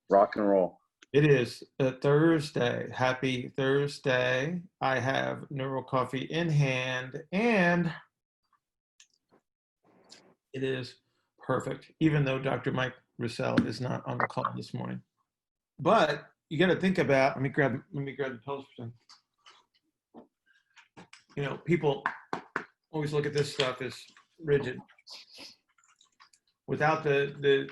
Rock and roll. It is a Thursday. Happy Thursday. I have Neural Coffee in hand, and it is perfect, even though Dr. Mike Russell is not on the call this morning. But you got to think about, let me grab the pills for a second. You know, people always look at this stuff as rigid without the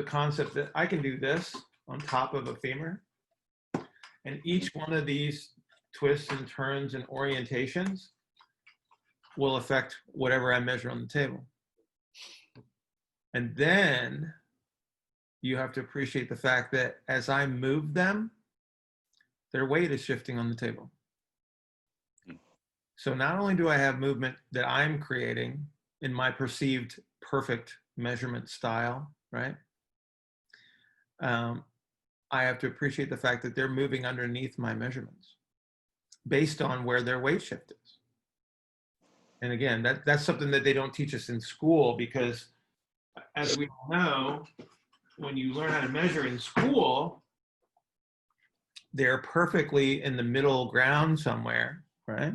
concept that I can do this on top of a femur, and each one of these twists and turns and orientations will affect whatever I measure on the table. And then you have to appreciate the fact that as I move them, their weight is shifting on the table. So not only do I have movement that I'm creating in my perceived perfect measurement style, right? I have to appreciate the fact that they're moving underneath my measurements based on where their weight shift is. And again, that's something that they don't teach us in school, because as we all know, when you learn how to measure in school, they're perfectly in the middle ground somewhere, right?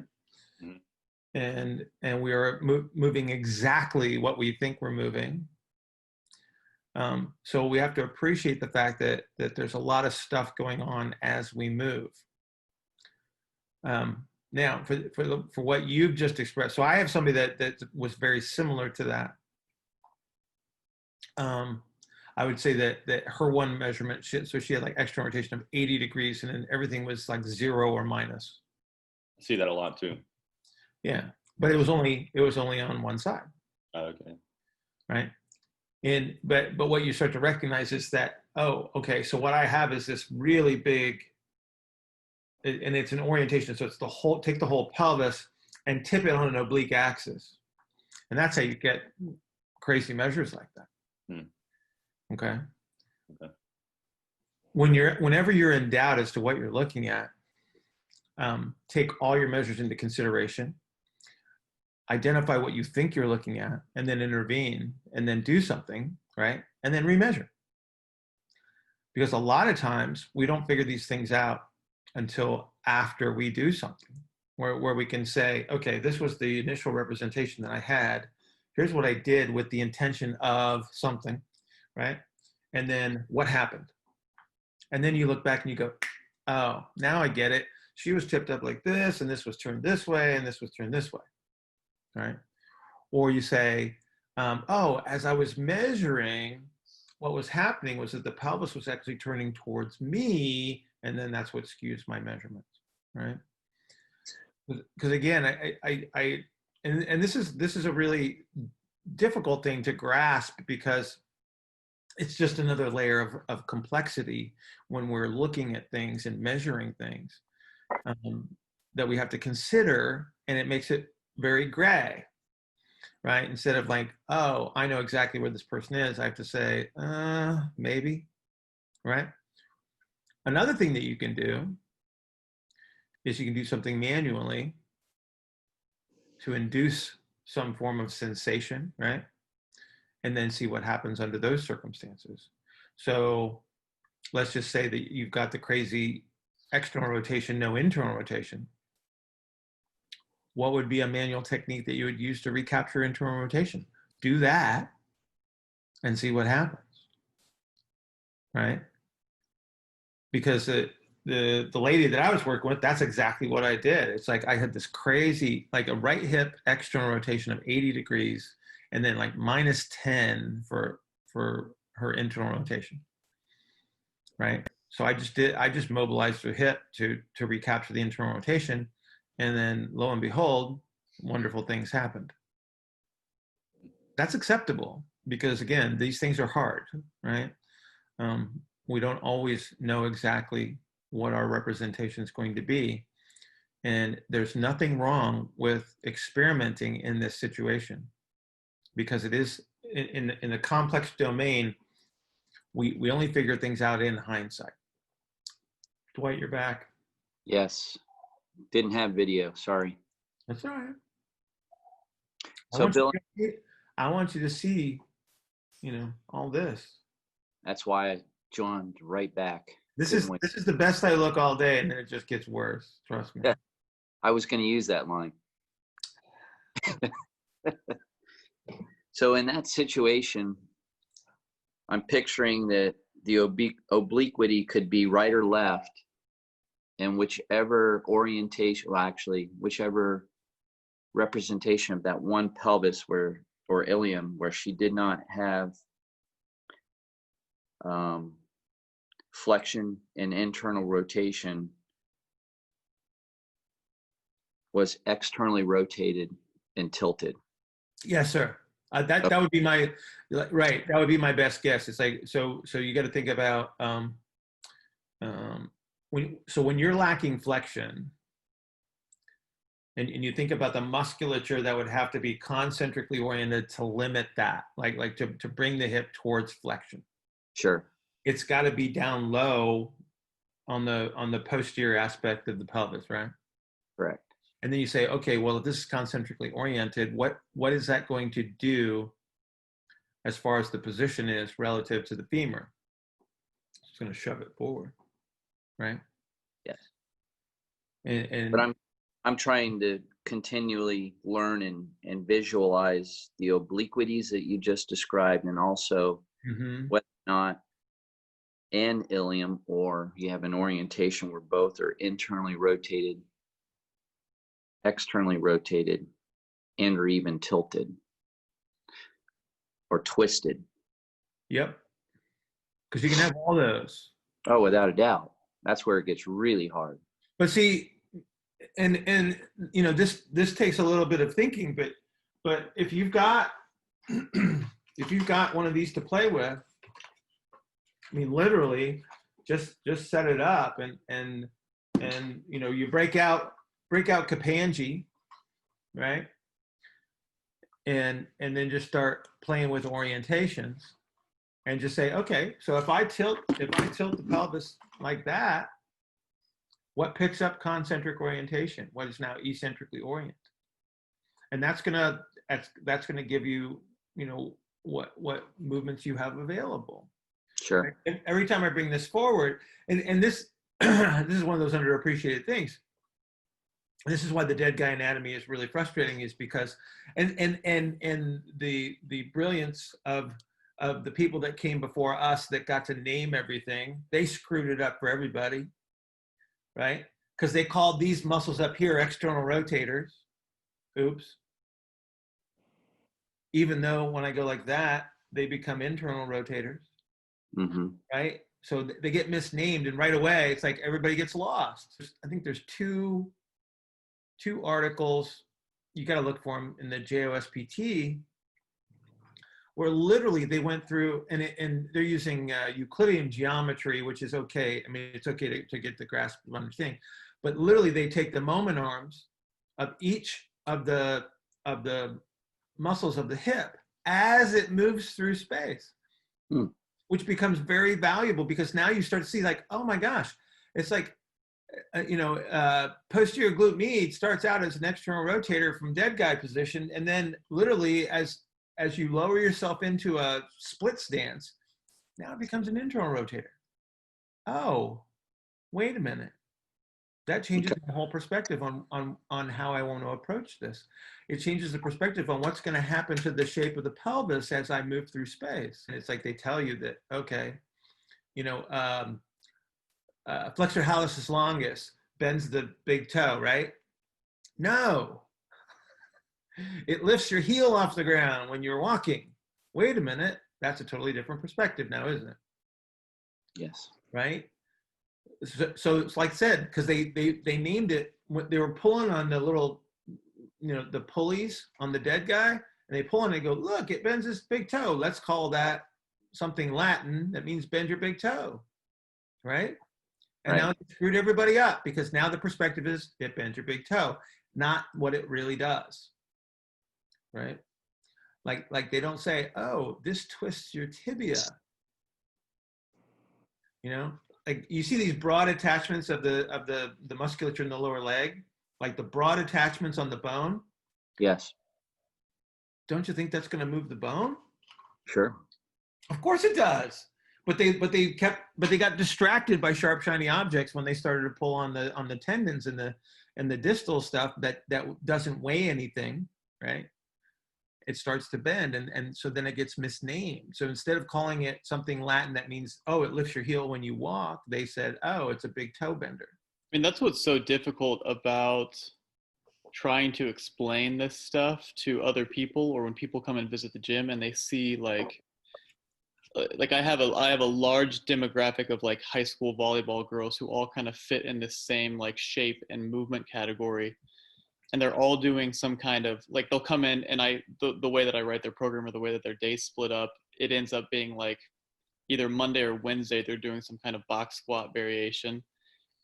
And we are moving exactly what we think we're moving. So we have to appreciate the fact that there's a lot of stuff going on as we move. Now, for what you've just expressed, so I have somebody that was very similar to that. I would say that her one measurement, so she had like external rotation of 80 degrees, and then everything was like 0 or minus. I see that a lot too. Yeah, but it was only on one side. Okay. Right. But what you start to recognize is that, oh, okay, so what I have is this really big, and it's an orientation. So it's take the whole pelvis and tip it on an oblique axis. And that's how you get crazy measures like that. Okay. Whenever you're in doubt as to what you're looking at, take all your measures into consideration, identify what you think you're looking at, and then intervene, and then do something, right? And then remeasure. Because a lot of times we don't figure these things out until after we do something, where we can say, okay, this was the initial representation that I had. Here's what I did with the intention of something, right? And then what happened? And then you look back and you go, oh, now I get it. She was tipped up like this, and this was turned this way, and this was turned this way. Right? Or you say, oh, as I was measuring, what was happening was that the pelvis was actually turning towards me, and then that's what skews my measurements, right? Because again, and this is a really difficult thing to grasp, because it's just another layer of complexity when we're looking at things and measuring things that we have to consider, and it makes it very gray, right? Instead of like, oh, I know exactly where this person is, I have to say, maybe, right? Another thing that you can do is you can do something manually to induce some form of sensation, right? And then see what happens under those circumstances. So let's just say that you've got the crazy external rotation, no internal rotation. What would be a manual technique that you would use to recapture internal rotation? Do that and see what happens, right? Because the lady that I was working with, that's exactly what I did. It's like I had this crazy, like a right hip external rotation of 80 degrees, and then like -10 for her internal rotation, right? So I just mobilized her hip to recapture the internal rotation. And then lo and behold, wonderful things happened. That's acceptable, because again, these things are hard, right? We don't always know exactly what our representation is going to be. And there's nothing wrong with experimenting in this situation, because it is in a complex domain, we only figure things out in hindsight. Dwight, you're back. Yes. Didn't have video, sorry. That's all right. So Bill, I want you to see, all this. that's why John, right back. This Didn't is we? this is the best I look all day, and then it just gets worse. Trust me. I was going to use that line. So in that situation, I'm picturing that the obliquity could be right or left, and whichever orientation, well, actually, whichever representation of that one pelvis where, or ilium, where she did not have flexion and internal rotation, was externally rotated and tilted. Yes, sir. That would be my right. That would be my best guess. It's like so you got to think about when you're lacking flexion, and you think about the musculature that would have to be concentrically oriented to limit that, like to bring the hip towards flexion. Sure. It's got to be down low on the posterior aspect of the pelvis, right? Correct. And then you say, okay, well, if this is concentrically oriented, what is that going to do as far as the position is relative to the femur? It's going to shove it forward, right? Yes. And But I'm trying to continually learn and visualize the obliquities that you just described, and also whether or not an ilium, or you have an orientation where both are internally rotated, externally rotated, and or even tilted or twisted. Yep. Because you can have all those. Oh, without a doubt. That's where it gets really hard. But see, and you know, this takes a little bit of thinking, but if you've got if you've got one of these to play with, I mean, literally, just set it up and you know, you break out Kapandji, right? And then just start playing with orientations, and just say, okay, so if I tilt the pelvis like that, what picks up concentric orientation? What is now eccentrically oriented? And that's gonna give you, you know, what movements you have available. Sure. Every time I bring this forward, and this this is one of those underappreciated things. This is why the dead guy anatomy is really frustrating, is because and the brilliance of the people that came before us that got to name everything, they screwed it up for everybody, right? Because they called these muscles up here external rotators. Oops. Even though when I go like that, they become internal rotators, right? So they get misnamed, and right away it's like everybody gets lost. I think there's two articles, you got to look for them, in the JOSPT, where literally they went through and they're using Euclidean geometry, which is okay. I mean, it's okay to get the grasp of understanding, but literally they take the moment arms of each of the muscles of the hip as it moves through space, which becomes very valuable, because now you start to see, like, oh my gosh, it's like, posterior glute med starts out as an external rotator from dead guy position, and then literally as you lower yourself into a split stance, now it becomes an internal rotator. Oh, wait a minute. That changes the whole perspective on how I want to approach this. It changes the perspective on what's going to happen to the shape of the pelvis as I move through space. And it's like they tell you that, okay, flexor hallucis longus bends the big toe, right? No. It lifts your heel off the ground when you're walking. Wait a minute. That's a totally different perspective now, isn't it? Yes. Right? So it's like I said, because they named it, they were pulling on the little, the pulleys on the dead guy, and they pull on it and go, look, it bends his big toe. Let's call that something Latin that means bend your big toe, right? And now it screwed everybody up, because now the perspective is it bends your big toe, not what it really does, right? Like they don't say, oh, this twists your tibia. Like you see these broad attachments of the musculature in the lower leg, like the broad attachments on the bone. Yes. Don't you think that's going to move the bone? Sure. Of course it does. but they got distracted by sharp, shiny objects when they started to pull on the tendons and the distal stuff that doesn't weigh anything, right? It starts to bend, and so then it gets misnamed. So instead of calling it something Latin that means, oh, it lifts your heel when you walk, they said, oh, it's a big toe bender. I mean, that's what's so difficult about trying to explain this stuff to other people, or when people come and visit the gym and they see like I have a large demographic of like high school volleyball girls who all kind of fit in this same like shape and movement category, and they're all doing some kind of like, they'll come in and the way that I write their program or the way that their days split up, it ends up being like either Monday or Wednesday they're doing some kind of box squat variation,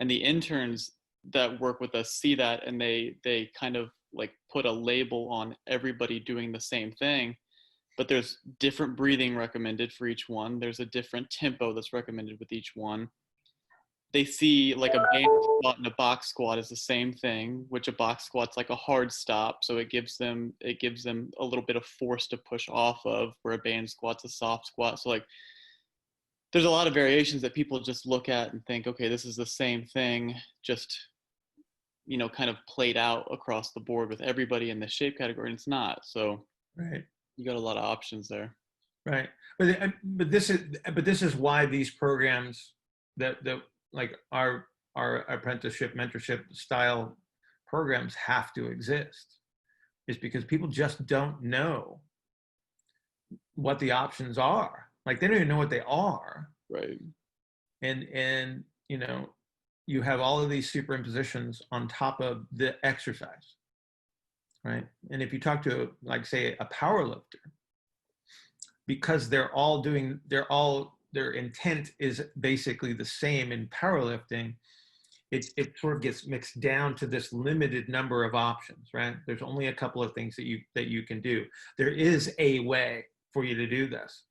and the interns that work with us see that, and they kind of like put a label on everybody doing the same thing, but there's different breathing recommended for each one. There's a different tempo that's recommended with each one. They see like a band squat and a box squat is the same thing, which a box squat's like a hard stop, so it gives them a little bit of force to push off of, where a band squat's a soft squat. So like there's a lot of variations that people just look at and think, okay, this is the same thing, just, you know, kind of played out across the board with everybody in the shape category, and it's not. So Right. you got a lot of options there. Right. But this is why these programs that like our apprenticeship mentorship style programs have to exist, is because people just don't know what the options are. Like they don't even know what they are. Right. And you know, you have all of these superimpositions on top of the exercise, right? And if you talk to, like, say, a power lifter, because their intent is basically the same in powerlifting, it sort of gets mixed down to this limited number of options, right? There's only a couple of things that you can do. There is a way for you to do this,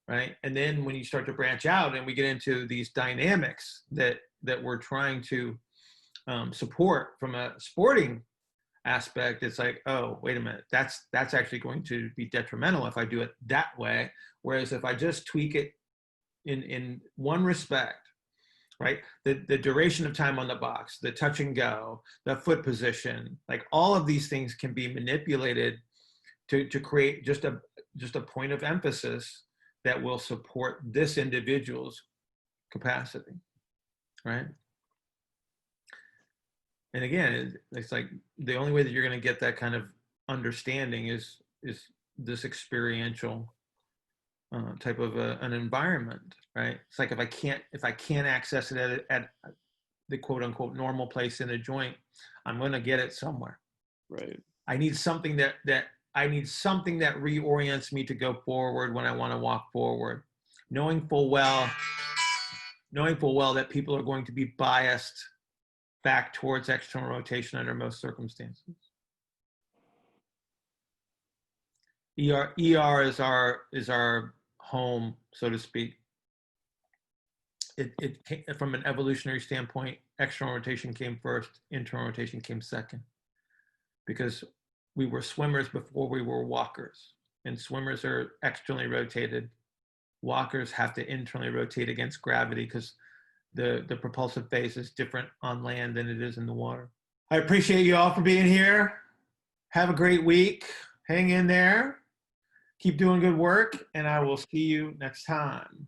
right? And then when you start to branch out and we get into these dynamics that we're trying to support from a sporting aspect, it's like, oh, wait a minute, that's actually going to be detrimental if I do it that way. Whereas if I just tweak it in one respect, right? The duration of time on the box, the touch and go, the foot position, like all of these things can be manipulated to create just a point of emphasis that will support this individual's capacity, right? And again, it's like the only way that you're going to get that kind of understanding is this experiential type of an environment, right? It's like if I can't access it at the quote unquote normal place in a joint, I'm going to get it somewhere. Right. I need something that reorients me to go forward when I want to walk forward, knowing full well that people are going to be biased back towards external rotation under most circumstances. ER is our home, so to speak. It came, from an evolutionary standpoint, external rotation came first, internal rotation came second, because we were swimmers before we were walkers, and swimmers are externally rotated. Walkers have to internally rotate against gravity because the propulsive phase is different on land than it is in the water. I appreciate you all for being here. Have a great week. Hang in there. Keep doing good work, and I will see you next time.